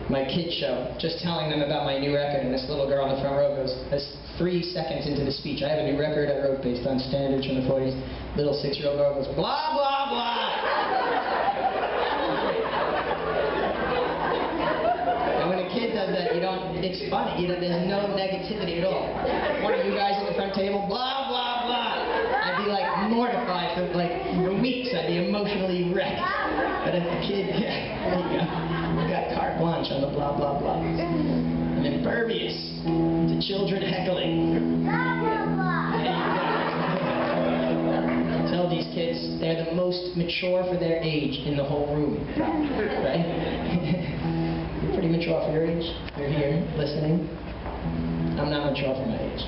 my kid show, just telling them about my new record, and this little girl in the front row goes, 3 seconds into the speech, I have a new record I wrote based on standards from the 40s. Little 6-year-old girl goes, blah, blah, blah. And when a kid does that, it's funny, there's no negativity at all. One of you guys at the front table, blah, blah, blah. I'd be like mortified for weeks. I'd be emotionally wrecked. But if the kid, there you go. You got carte blanche on the blah, blah, blah. I'm impervious to children heckling. Blah, blah, blah. There you go. Tell these kids they're the most mature for their age in the whole room. Right? You're pretty mature for your age. You're here listening. I'm not mature for my age.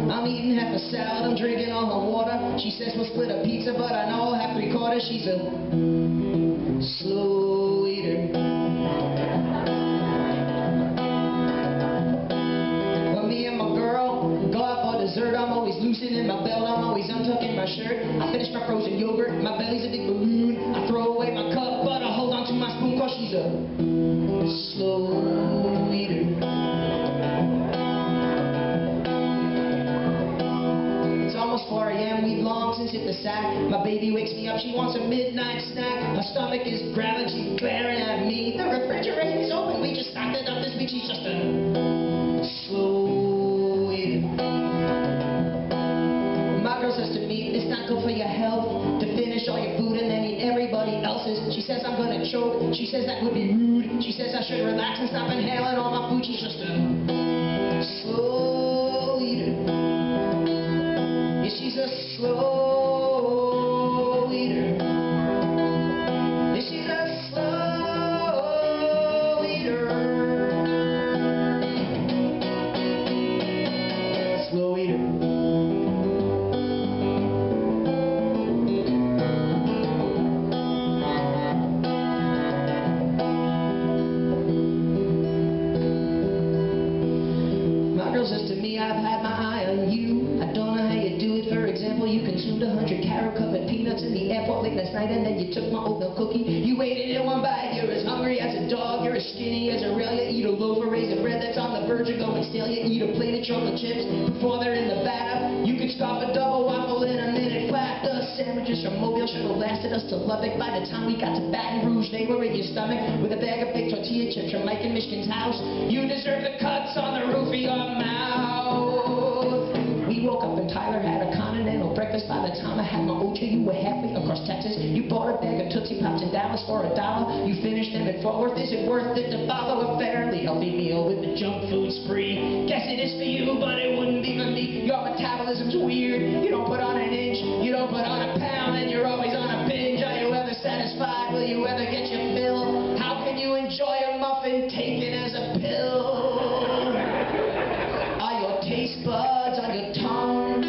I'm eating half a salad, I'm drinking all her water. She says we'll split a pizza, but I know I'll have 3/4. She's a slow eater. When me and my girl go out for dessert, I'm always loosening my belt, I'm always untucking my shirt. I finish my frozen yogurt, my belly's a big balloon. I throw away my cup, but I hold on to my spoon, cause she's a slow eater. Almost 4 a.m. we've long since hit the sack. My baby wakes me up, she wants a midnight snack. My stomach is growling, she's glaring at me. The refrigerator is open, we just stocked it up this week. She's just a slow eater. My girl says to me, it's not good for your health to finish all your food and then eat everybody else's. She says I'm gonna choke, she says that would be rude. She says I should relax and stop inhaling all my food. She's just a slow eater. She's a slow eater. She's a slow eater. Slow eater. My girl says to me, I've had my eye on you. I don't know how you do it. For example, you consumed 100 carrot-covered peanuts in the airport late last night, and then you took my oatmeal cookie. You ate it in one bite. You're as hungry as a dog. You're as skinny as a rail. You eat a loaf of raisin bread that's on the verge of going stale. You eat a plate of chocolate chips before they're in the batter. You could scoff a double waffle in a minute flat. The sandwiches from Mobile should have lasted us to Lubbock. By the time we got to Baton Rouge, they were in your stomach with a bag of baked tortilla chips from Mike and Michigan's house. You deserve the cuts on the roof of your mouth. We woke up and Tyler had a continental breakfast. By the time I had my ocha, you were halfway across Texas. You bought a bag of Tootsie Pops in Dallas for $1. You finished them in Fort Worth. Is it worth it to follow a fairly healthy meal with the junk food spree? Guess it is for you, but it wouldn't be for me. Your metabolism's weird. You don't put on an inch, you don't put on a pound, and you're always on a binge. Are you ever satisfied? Will you ever get your fill? How can you enjoy a muffin taken as a pill? Are your taste buds on your tongue?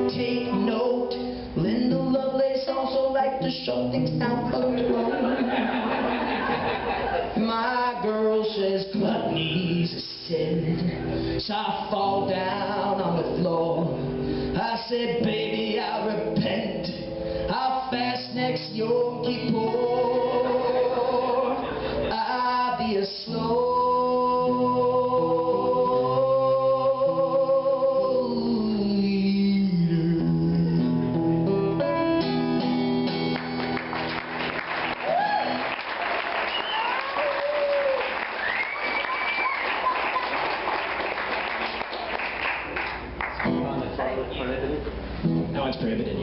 Take note, Linda Lovelace also liked to shut things down for the throne. My girl says gluttony's a sin, so I fall down on the floor. I said, baby, I repent, I'll fast next Yom Kippur. I'll be a slow No one's prohibited.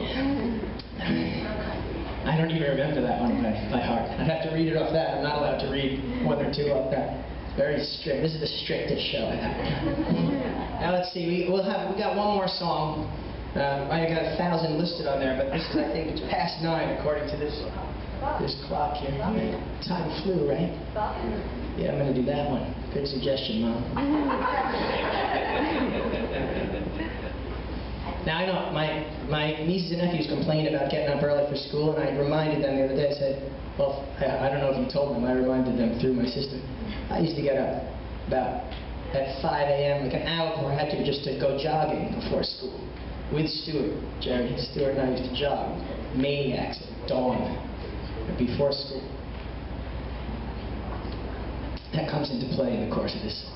I don't even remember that one by heart. I'd have to read it off that. I'm not allowed to read 1 or 2 off that. It's very strict. This is the strictest show I have. Now let's see. We got one more song. I got 1,000 listed on there, but this is, I think it's past 9 according to this clock here. Time flew, right? Yeah, I'm going to do that one. Good suggestion, Mom. Now I know my nieces and nephews complained about getting up early for school, and I reminded them the other day. I said, well, I don't know if you told them. I reminded them through my sister. I used to get up about at 5 a.m., like an hour before I had to, just to go jogging before school with Stuart. Jerry, Stuart and I used to jog, maniacs at dawn before school. That comes into play in the course of this song.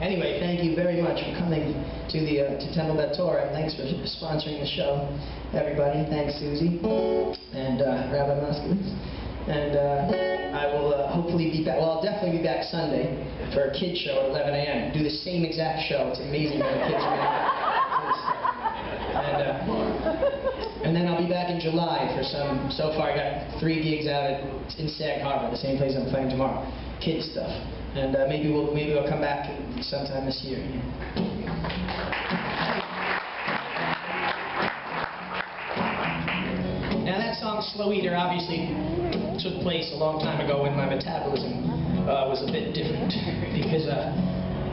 Anyway, thank you very much for coming to Temple Beth Torah. Thanks for sponsoring the show, everybody. Thanks, Susie and Rabbi Moskowitz. And I will hopefully be back. Well, I'll definitely be back Sunday for a kids show at 11 a.m. Do the same exact show. It's amazing how the kids are going to. And then I'll be back in July for some. So far, I got 3 gigs out in Sag Harbor, the same place I'm playing tomorrow. Kids stuff. And maybe we'll come back sometime this year. Now that song, Slow Eater, obviously took place a long time ago when my metabolism was a bit different. Because,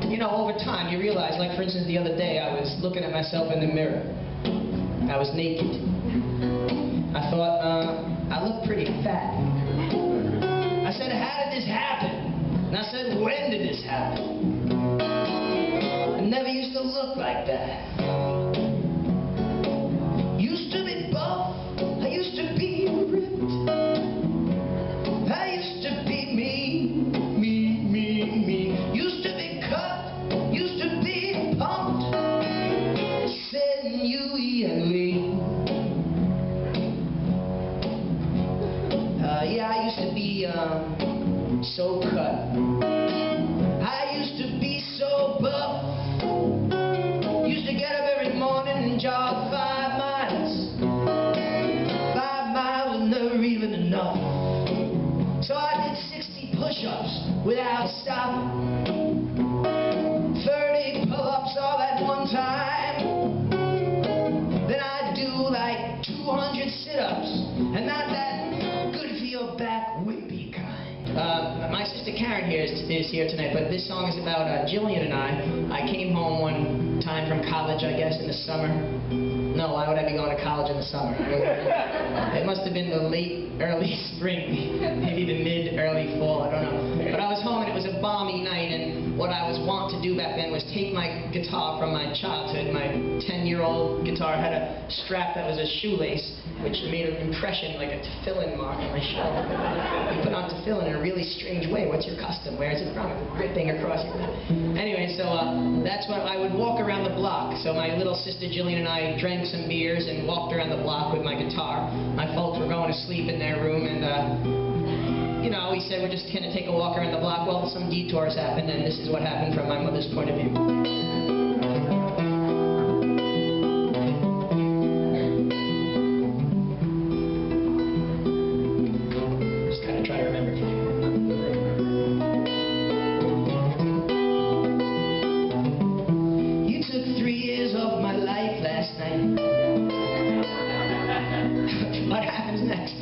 you know, over time you realize, like for instance the other day I was looking at myself in the mirror. I was naked. I thought, I look pretty fat. I said, how did this happen? And I said, when did this happen? I never used to look like that. Used to be buff, I used to be ripped. I used to be mean. Used to be cut, used to be pumped. Sinewy and lean. Yeah, I used to be so cut. I used to be so buff. Used to get up every morning and jog 5 miles. 5 miles was never even enough. So I did 60 push-ups without stopping. 30 pull-ups all at one time. Then I'd do like 200 sit-ups. And not that good for your back, whippy kind. My sister Karen here is here tonight, but this song is about Jillian and I came home one time from college, I guess, in the summer. No, why would I be going to college in the summer? It must have been the late, early spring, maybe the mid, early fall, I don't know. But I was home and it was a balmy night, and what I was wont to do back then was take my guitar from my childhood. My 10-year-old guitar had a strap that was a shoelace, which made an impression like a tefillin mark on my shoulder. You put on tefillin in a really strange way. What's your custom? Where is it from? Ripping across your back. Anyway, so that's when I would walk around the block. So my little sister Jillian and I drank some beers and walked around the block with my guitar. My folks were going to sleep in their room, and you know, we said we're just going to take a walk around the block. Well, some detours happened, and this is what happened from my mother's point of view. What happens next?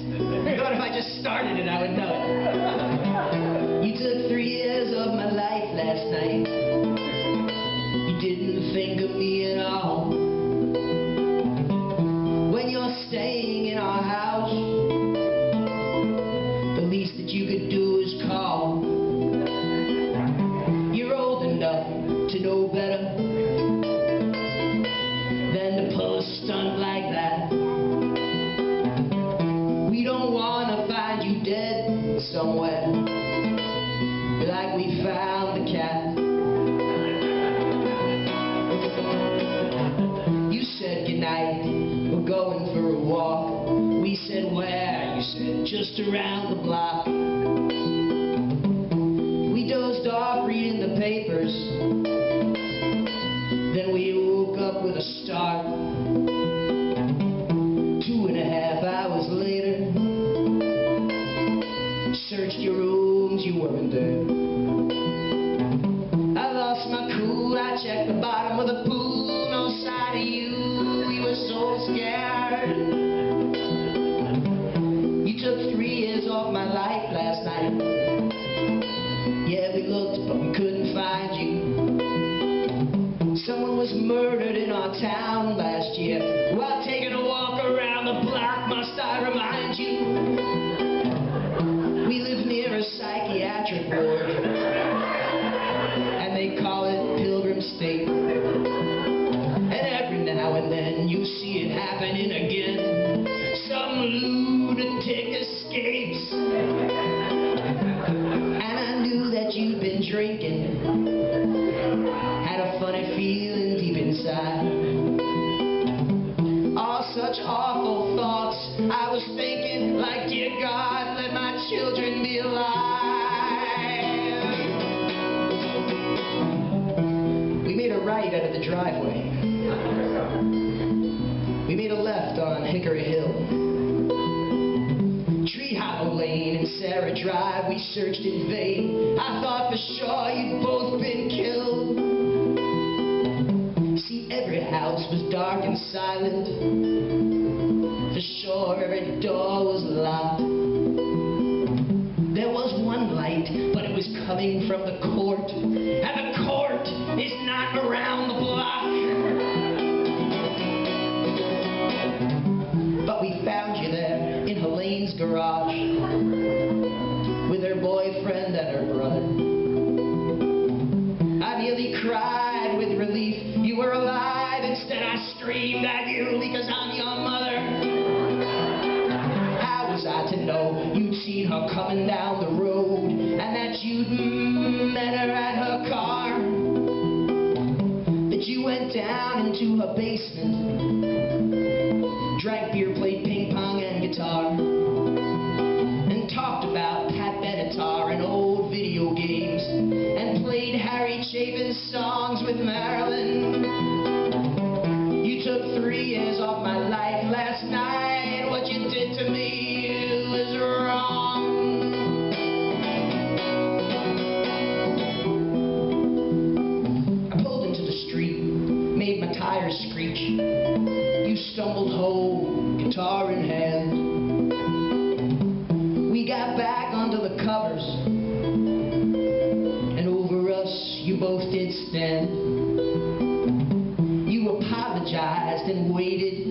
What if I just started it? I would know it. You took 3 years of my life last night. You didn't think of me at all. When you're staying in our house, the least that you could do is call. You're old enough to know better than to pull a stunt like that. We don't want to find you dead somewhere, like we found the cat. You said goodnight, we're going for a walk. We said where? You said just around the block. We dozed off reading the papers. Then we woke up with a start. 2.5 hours later, searched your rooms, you weren't there. I lost my cool, I checked the bottom of the pool, no sign of you, we were so scared. You took 3 years off my life last night. Yeah, we looked, but we couldn't find you. Someone was murdered. town last year while taking a walk around the block. Must I remind you, we live near a psychiatric ward, and they call it Pilgrim State. And every now and then you see it happening again. Some lunatic escapes. And I knew that you'd been drinking, had a funny feeling deep inside. All such awful thoughts I was thinking, like, dear God, let my children be alive. We made a right out of the driveway. We made a left on Hickory Hill. Tree Hollow Lane and Sarah Drive, we searched in vain. I thought for sure you'd both been killed. See, every house was dark and silent. For sure, every door was locked. There was one light, but it was coming from the court, and the court is not around the block. But we found you there in Helene's garage with her boyfriend and her brother. I nearly cried with relief you were alive. Instead I screamed at you because I'm your mother. How was I to know you'd seen her coming down the road and that you'd met her at her car? That you went down into her basement, drank beer, played ping pong and guitar, and talked about Pat Benatar and old video games, and played Harry Chapin's songs with Marilyn. You took 3 years off my life last night. What you did to me was wrong. I pulled into the street, made my tires screech. You stumbled home, guitar in hand. We got back under the covers, and over us you both did stand. You apologized and waited,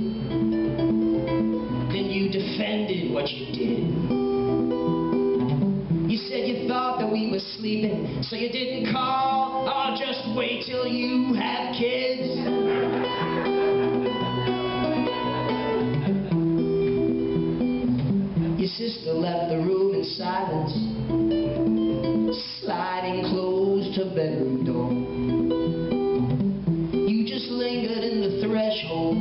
then you defended what you did. You said you thought that we were sleeping, so you didn't call. Oh, just wait till you have kids. Your sister left the room in silence, sliding closed her bedroom door. You just lingered in the threshold,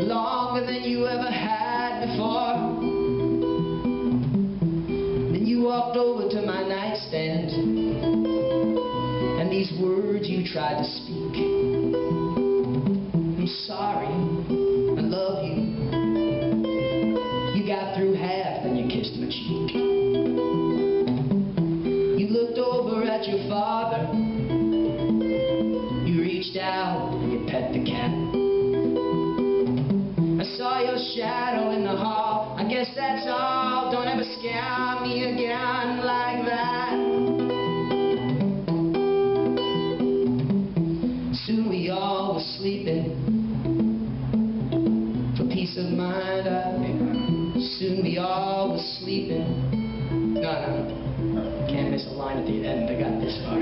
longer than you ever had before. Then you walked over to my nightstand, and these words you tried to speak. I'm sorry, I love you. You got through half, then you kissed my cheek. You looked over at your father. You reached out and you pet the cat. I saw your shadow in the hall. I guess that's all. Don't ever scare me again like that. Soon we all were sleeping. For peace of mind, soon we all were sleeping. No, can't miss a line at the end. I got this far.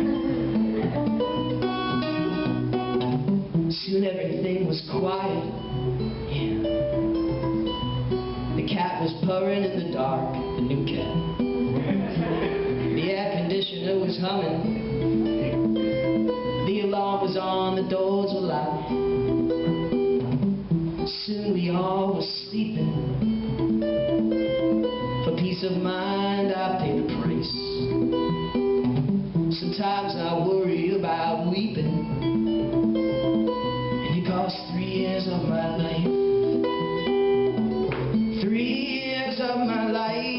Soon everything was quiet. Yeah. The cat was purring in the dark, the new cat. The air conditioner was humming. The alarm was on, the doors were locked. Soon we all were sleeping. For peace of mind, I paid the price. Sometimes I worry about weeping, and it cost 3 years of my life. 3 years of my life.